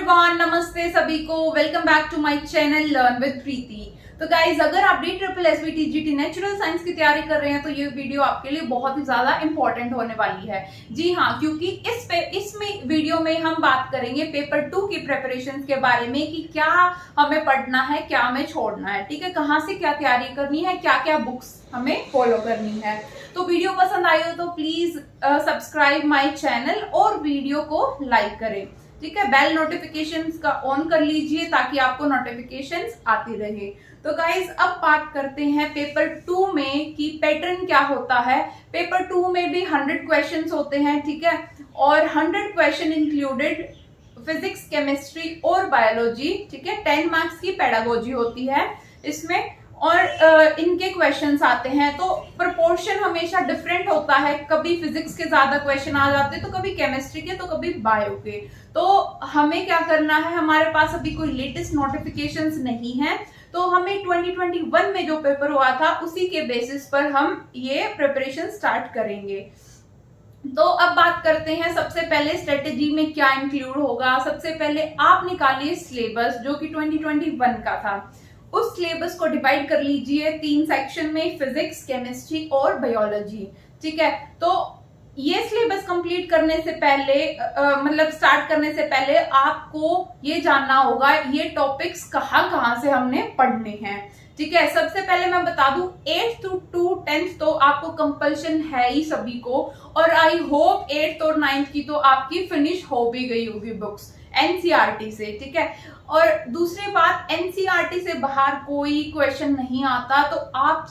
Everyone, नमस्ते सभी को। Welcome back to my channel learn with Preeti. तो गाइज, अगर आप DSSBT नेचुरल साइंस की तैयारी कर रहे हैं तो ये वीडियो आपके लिए बहुत ही ज्यादा इंपॉर्टेंट होने वाली है। जी हाँ, क्योंकि इसमें वीडियो में हम बात करेंगे पेपर 2 की प्रिपरेशन के बारे में कि क्या हमें पढ़ना है, क्या हमें छोड़ना है, ठीक है, कहाँ से क्या तैयारी करनी है, क्या क्या बुक्स हमें फॉलो करनी है। तो वीडियो पसंद आई हो तो प्लीज सब्सक्राइब माय चैनल और वीडियो को लाइक करें, ठीक है। बेल नोटिफिकेशंस का ऑन कर लीजिए ताकि आपको नोटिफिकेशंस आती रहे। तो गाइज, अब बात करते हैं पेपर 2 में कि पैटर्न क्या होता है। पेपर 2 में भी 100 क्वेश्चंस होते हैं, ठीक है, और 100 क्वेश्चन इंक्लूडेड फिजिक्स, केमिस्ट्री और बायोलॉजी, ठीक है। 10 मार्क्स की पेडागोजी होती है इसमें, और इनके क्वेश्चंस आते हैं तो प्रोपोर्शन हमेशा डिफरेंट होता है। कभी फिजिक्स के ज्यादा क्वेश्चन आ जाते हैं, तो कभी केमिस्ट्री के, तो कभी बायो के। तो हमें क्या करना है, हमारे पास अभी कोई लेटेस्ट नोटिफिकेशंस नहीं है, तो हमें 2021 में जो पेपर हुआ था उसी के बेसिस पर हम ये प्रिपरेशन स्टार्ट करेंगे। तो अब बात करते हैं सबसे पहले स्ट्रेटेजी में क्या इंक्लूड होगा। सबसे पहले आप निकालिए सिलेबस जो कि 2021 का था। उस सिलेबस को डिवाइड कर लीजिए 3 सेक्शन में, फिजिक्स, केमिस्ट्री और बायोलॉजी, ठीक है। तो ये सिलेबस कंप्लीट करने से पहले मतलब स्टार्ट करने से पहले आपको ये जानना होगा ये टॉपिक्स कहाँ से हमने पढ़ने हैं, ठीक है। सबसे पहले मैं बता दूं 8th to 10th तो आपको कंपल्शन है ही सभी को, और आई होप 8th और 9th की तो आपकी फिनिश हो भी गई होगी बुक्स एनसीईआरटी से, ठीक है। और दूसरी बात, एनसीईआरटी से बाहर कोई क्वेश्चन नहीं आता, तो आप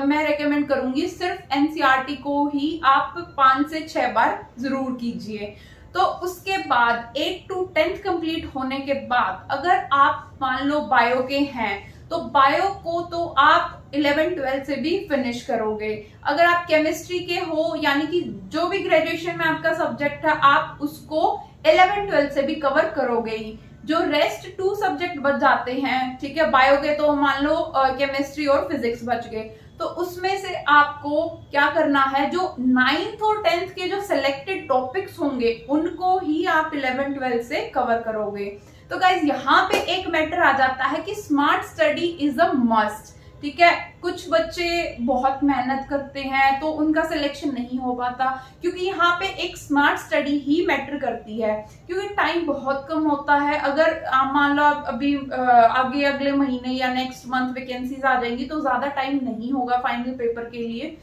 मैं रेकमेंड करूंगी सिर्फ एनसीईआरटी को ही आप 5 से 6 बार जरूर कीजिए। तो उसके बाद 8 to 10th कंप्लीट होने के बाद अगर आप मान लो बायो के हैं तो बायो को तो आप 11-12 से भी फिनिश करोगे। अगर आप केमिस्ट्री के हो, यानी कि जो भी ग्रेजुएशन में आपका सब्जेक्ट है, आप उसको 11-12 से भी कवर करोगे ही। जो रेस्ट 2 सब्जेक्ट बच जाते हैं, ठीक है, बायो के, तो मान लो केमिस्ट्री और फिजिक्स बच गए, तो उसमें से आपको क्या करना है, जो 9th और 10th के जो सिलेक्टेड टॉपिक्स होंगे उनको ही आप 11-12 से कवर करोगे। तो गाइज, यहाँ पे एक मैटर आ जाता है कि smart study is a must, ठीक है। कुछ बच्चे बहुत मेहनत करते हैं तो उनका सिलेक्शन नहीं हो पाता, क्योंकि यहाँ पे एक स्मार्ट स्टडी ही मैटर करती है, क्योंकि टाइम बहुत कम होता है। अगर मान लो अभी आगे अगले महीने या नेक्स्ट मंथ वैकेंसीज आ जाएंगी तो ज्यादा टाइम नहीं होगा फाइनल पेपर के लिए।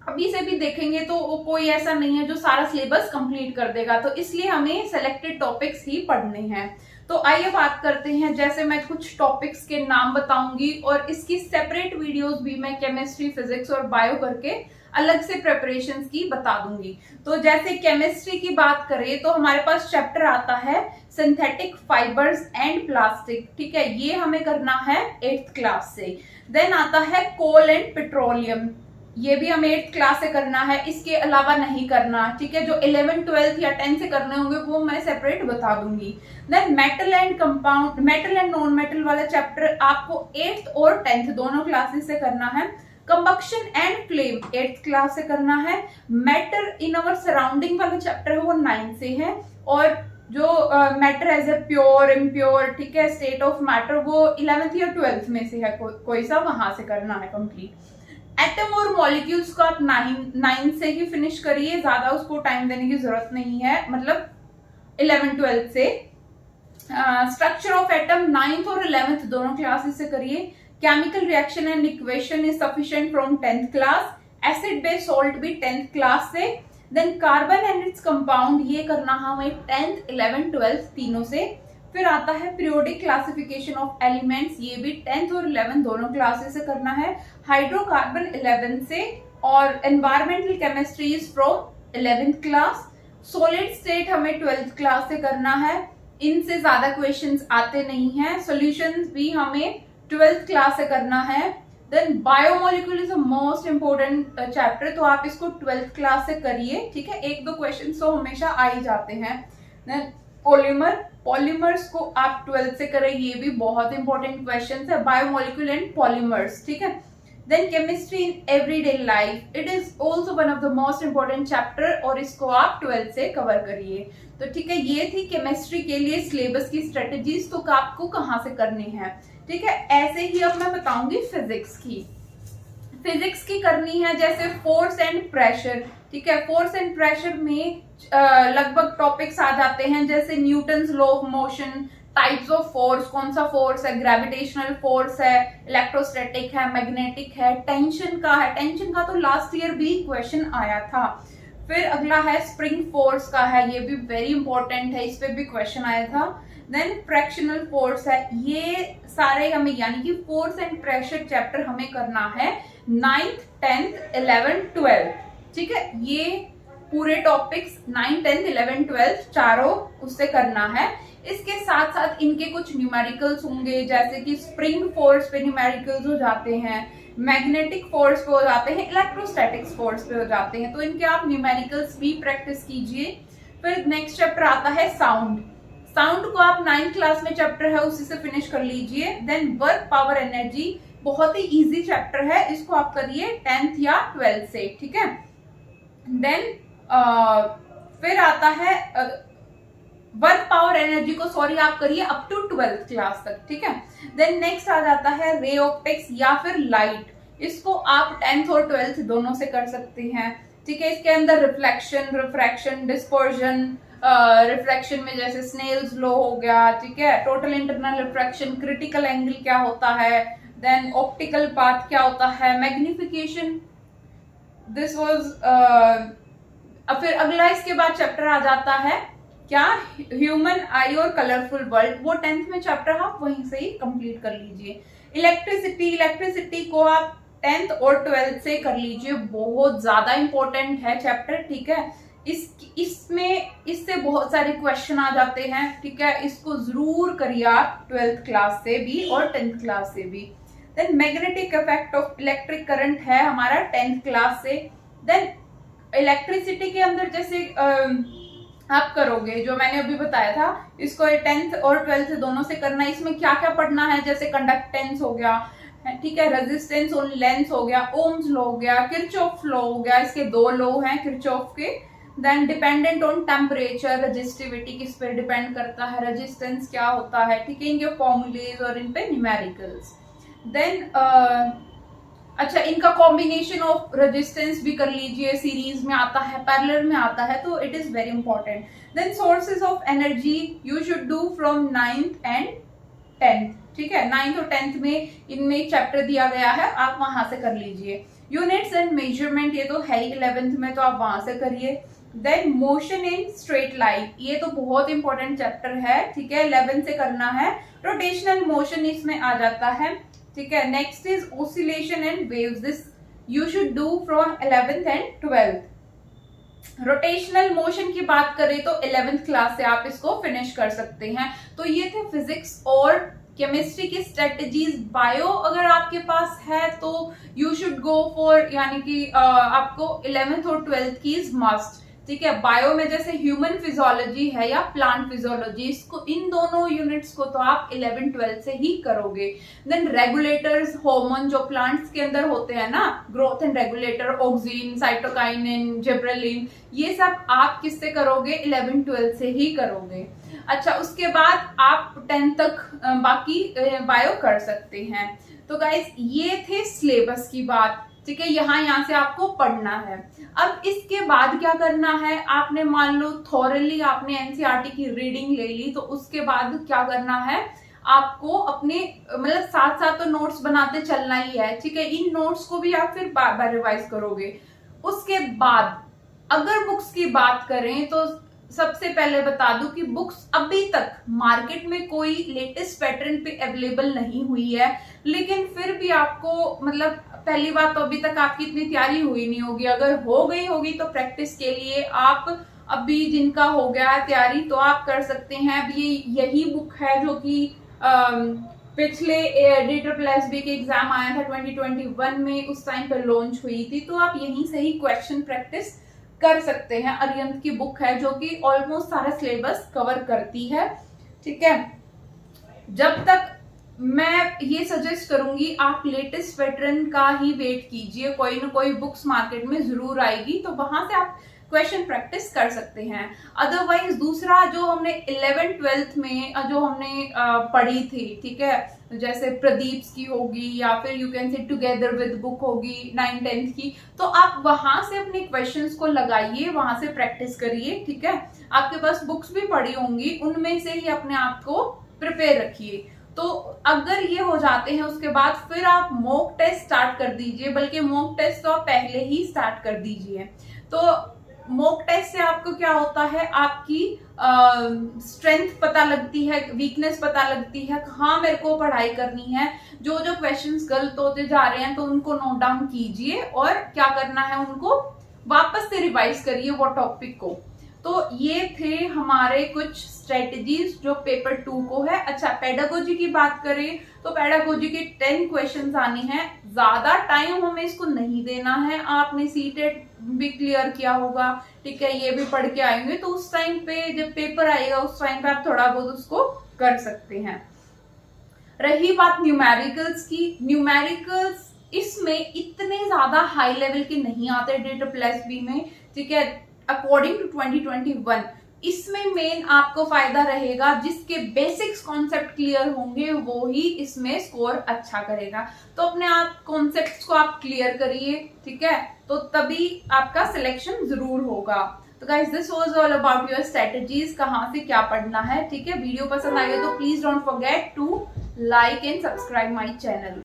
अभी से भी देखेंगे तो कोई ऐसा नहीं है जो सारा सिलेबस कंप्लीट कर देगा, तो इसलिए हमें सिलेक्टेड टॉपिक्स ही पढ़ने हैं। तो आइए बात करते हैं, जैसे मैं कुछ टॉपिक्स के नाम बताऊंगी और इसकी सेपरेट वीडियोस भी मैं केमिस्ट्री, फिजिक्स और बायो करके अलग से प्रिपरेशंस की बता दूंगी। तो जैसे केमिस्ट्री की बात करें तो हमारे पास चैप्टर आता है सिंथेटिक फाइबर्स एंड प्लास्टिक, ठीक है, ये हमें करना है 8th क्लास से। देन आता है कोल एंड पेट्रोलियम, ये भी हमें 8th क्लास से करना है, इसके अलावा नहीं करना, ठीक है। जो 11, 12 या 10 से करने होंगे वो मैं सेपरेट बता दूंगी। Then metal and compound, metal and non metal वाला चैप्टर आपको 8th और 10th दोनों क्लासेस से करना है। Combustion and flame 8th class से करना है। मैटर इन अवर सराउंडिंग वाला चैप्टर है वो 9 से है, और जो matter as a pure, impure, ठीक है, स्टेट ऑफ मैटर वो 11th या 12th में से है, कोई सा वहां से करना है कंप्लीट। एटम और मॉलिक्यूल्स को आप 9 से ही फिनिश करिए, ज्यादा उसको टाइम देने की जरूरत नहीं है, मतलब 11-12 से। स्ट्रक्चर ऑफ एटम 9th और 11th दोनों क्लासेस से करिए। Chemical reaction and equation is sufficient from 10th class. Acid base salt भी 10th क्लास से। Then carbon and its compound, ये करना हमें 10th, 11, 12 तीनों से। फिर आता है पीरियोडिक क्लासिफिकेशन ऑफ एलिमेंट्स, ये भी 10th और 11 दोनों क्लासेस से करना है। हाइड्रोकार्बन 11 से, और environmental chemistry is from 11th class. Solid state हमें 12th क्लास से करना है, इनसे ज्यादा क्वेश्चंस आते नहीं हैं। सॉल्यूशंस भी हमें 12th क्लास से करना है। Then biomolecule is the most important chapter, तो आप इसको 12th क्लास से करिए, ठीक है। 1-2 क्वेश्चन तो हमेशा आ ही जाते हैं। देन पॉलीमर्स को आप 12th से करें, ये भी बहुत इंपॉर्टेंट क्वेश्चन है, बायोमोलिक्यूल एंड पॉलीमर्स, ठीक है। Then chemistry in everyday life, it is also one of the most important chapter और इसको आप 12th से कवर करिए। तो ठीक है, ये थी केमिस्ट्री के लिए सिलेबस की स्ट्रेटेजीज, तो आपको कहाँ से करनी है। ठीक है, ऐसे ही अब मैं बताऊंगी फिजिक्स की। फिजिक्स की करनी है जैसे फोर्स एंड प्रेशर। ठीक है, फोर्स एंड प्रेशर में लगभग टॉपिक्स आ जाते हैं जैसे Newton's law of motion, types of force, कौन सा फोर्स है, ग्रेविटेशनल फोर्स है, इलेक्ट्रोस्टैटिक है, मैग्नेटिक है, टेंशन का है। टेंशन का तो लास्ट ईयर भी क्वेश्चन आया था। फिर अगला है स्प्रिंग फोर्स का है, ये भी वेरी इंपॉर्टेंट है, इस पे भी क्वेश्चन आया था। देन फ्रैक्शनल फोर्स है। ये सारे हमें यानी कि फोर्स एंड प्रेशर चैप्टर हमें करना है 9th, 10th, 11th, 12th। ठीक है, ये पूरे टॉपिक्स 9, 10, 11, 12 चारों उससे करना है। इसके साथ साथ इनके कुछ न्यूमेरिकल्स होंगे, जैसे कि स्प्रिंग फोर्स पे न्यूमेरिकल्स हो जाते हैं, मैग्नेटिक फोर्स पे हो जाते हैं, इलेक्ट्रोस्टैटिक्स फोर्स पे हो जाते हैं, तो इनके आप न्यूमेरिकल्स भी प्रैक्टिस कीजिए। फिर नेक्स्ट चैप्टर आता है साउंड। साउंड को आप 9th क्लास में चैप्टर है उसी से फिनिश कर लीजिए। देन वर्क पावर एनर्जी, बहुत ही इजी चैप्टर है, इसको आप करिए 10th या 12th से। ठीक है, देन फिर आता है वर्क पावर एनर्जी को आप करिए अप टू 12th क्लास तक। ठीक है, देन नेक्स्ट आ जाता है रे ऑप्टिक्स या फिर लाइट, इसको आप 10th और 12th दोनों से कर सकते हैं। ठीक है, इसके अंदर रिफ्लेक्शन, रिफ्रैक्शन, डिस्पर्जन, रिफ्लेक्शन में जैसे स्नेल्स लॉ हो गया। ठीक है, total internal refraction, critical angle क्या होता है, देन ऑप्टिकल पाथ क्या होता है, मैग्निफिकेशन, दिस वाज फिर अगला इसके बाद चैप्टर आ जाता है क्या, ह्यूमन आई और कलरफुल वर्ल्ड, वो 10th में चैप्टर आप वहीं से ही कंप्लीट कर लीजिए। इलेक्ट्रिसिटी, इलेक्ट्रिसिटी को आप 10th और 12th से कर लीजिए, बहुत ज्यादा इंपॉर्टेंट है चैप्टर। ठीक है, इससे बहुत सारे क्वेश्चन आ जाते हैं। ठीक है, इसको जरूर करिए आप 12th क्लास से भी और 10th क्लास से भी। Then magnetic effect of electric current है हमारा 10th क्लास से। देन इलेक्ट्रिसिटी के अंदर जैसे आप करोगे जो मैंने अभी बताया था, इसको 10th और 12th दोनों से करना है। इसमें क्या क्या पढ़ना है, जैसे कंडक्टेंस हो गया, ठीक है, रेजिस्टेंस और लेंस हो गया, ओम्स लॉ हो गया, किरचॉफ लॉ हो गया, इसके 2 लॉ हैं किरचॉफ के। Then dependent on temperature, resistivity किस पे डिपेंड करता है, रेजिस्टेंस क्या होता है। ठीक है, इनके फॉर्मूलेज और इन पे न्यूमेरिकल्स। देन अच्छा, इनका कॉम्बिनेशन ऑफ रेजिस्टेंस भी कर लीजिए, सीरीज में आता है, पैरेलल में आता है, तो it is very important. Then sources of energy you should do from 9th and 10th। ठीक है, 9th और 10th में इनमें एक चैप्टर दिया गया है, आप वहां से कर लीजिए। यूनिट्स एंड मेजरमेंट, ये तो है ही 11th में, तो आप वहां से करिए। Then motion in straight line, ये तो बहुत इंपॉर्टेंट चैप्टर है। ठीक है, 11th से करना है। रोटेशनल मोशन इसमें आ जाता है। ठीक है, next is oscillation and waves, this you should do from 11th and 12th। Rotational motion की बात करें तो 11th क्लास से आप इसको फिनिश कर सकते हैं। तो ये थे फिजिक्स और केमिस्ट्री की स्ट्रेटजीज। बायो अगर आपके पास है तो यू शुड गो फॉर, यानी कि आपको 11th और 12th की इज मस्ट। ठीक है, बायो में जैसे ह्यूमन फिजियोलॉजी है या प्लांट फिजियोलॉजी, इसको इन दोनों यूनिट्स को तो आप 11th 12th से ही करोगे। देन रेगुलेटर्स, हार्मोन जो प्लांट्स के अंदर होते हैं ना, growth and regulator, auxin, cytokinin, gibberellin, ये सब आप किससे करोगे, 11th 12th से ही करोगे। अच्छा, उसके बाद आप 10th तक बाकी बायो कर सकते हैं। तो गाइस ये थे सिलेबस की बात। ठीक है, यहाँ से आपको पढ़ना है। अब इसके बाद क्या करना है, आपने मान लो थॉरली आपने एनसीईआरटी की रीडिंग ले ली, तो उसके बाद क्या करना है, आपको अपने मतलब साथ साथ तो नोट्स बनाते चलना ही है। ठीक है, इन नोट्स को भी आप फिर बार बार रिवाइज करोगे। उसके बाद अगर बुक्स की बात करें तो सबसे पहले बता दूं कि बुक्स अभी तक मार्केट में कोई लेटेस्ट पैटर्न पे अवेलेबल नहीं हुई है, लेकिन फिर भी आपको मतलब पहली बात तो अभी तक आपकी इतनी तैयारी हुई नहीं होगी। अगर हो गई होगी तो प्रैक्टिस के लिए आप अभी जिनका हो गया है तैयारी तो आप कर सकते हैं। अब ये यही बुक है जो कि पिछले DSSB के एग्जाम आया था 2021 में, उस टाइम पर लॉन्च हुई थी, तो आप यहीं से ही क्वेश्चन प्रैक्टिस कर सकते हैं। अरिहंत की बुक है जो कि ऑलमोस्ट सारा सिलेबस कवर करती है। ठीक है, जब तक मैं ये सजेस्ट करूंगी आप लेटेस्ट वेटरन का ही वेट कीजिए, कोई ना कोई बुक्स मार्केट में जरूर आएगी, तो वहां से आप क्वेश्चन प्रैक्टिस कर सकते हैं। अदरवाइज दूसरा जो हमने 11th-12th में जो हमने पढ़ी थी, ठीक है, जैसे प्रदीप्स की होगी या फिर you can say together with book होगी 9th-10th की, तो आप वहां से अपने क्वेश्चंस को लगाइए, वहां से प्रैक्टिस करिए, ठीक है। आपके पास बुक्स भी पढ़ी होंगी, उनमें से ही अपने आप को प्रिपेयर रखिए। तो अगर ये हो जाते हैं उसके बाद फिर आप मॉक टेस्ट स्टार्ट कर दीजिए, बल्कि मॉक टेस्ट तो आप पहले ही स्टार्ट कर दीजिए। तो मॉक टेस्ट से आपको क्या होता है, आपकी स्ट्रेंथ पता लगती है, वीकनेस पता लगती है, कहाँ मेरे को पढ़ाई करनी है। जो जो क्वेश्चंस गलत होते जा रहे हैं तो उनको नोट डाउन कीजिए और क्या करना है, उनको वापस से रिवाइज करिए वो टॉपिक को। तो ये थे हमारे कुछ स्ट्रेटजीज जो पेपर 2 को है। अच्छा, पेडागोजी की बात करें तो पेडागोजी के 10 क्वेश्चंस आने हैं, ज्यादा टाइम हमें इसको नहीं देना है। आपने सीटेट भी क्लियर किया होगा, ठीक है, ये भी पढ़ के आएंगे, तो उस टाइम पे जब पेपर आएगा उस टाइम पे आप थोड़ा बहुत उसको कर सकते हैं। रही बात न्यूमेरिकल्स की, न्यूमेरिकल्स इसमें इतने ज्यादा हाई लेवल के नहीं आते DSSB में, ठीक है, अकॉर्डिंग टू 2021। इसमें मेन आपको फायदा रहेगा जिसके बेसिक्स कॉन्सेप्ट क्लियर होंगे वो ही इसमें स्कोर अच्छा करेगा। तो अपने आप कॉन्सेप्ट्स को आप क्लियर करिए, ठीक है, तो तभी आपका सिलेक्शन जरूर होगा। तो guys this was all about your strategies, कहाँ से क्या पढ़ना है, ठीक है। वीडियो पसंद आई हो तो please don't forget to like and subscribe my channel.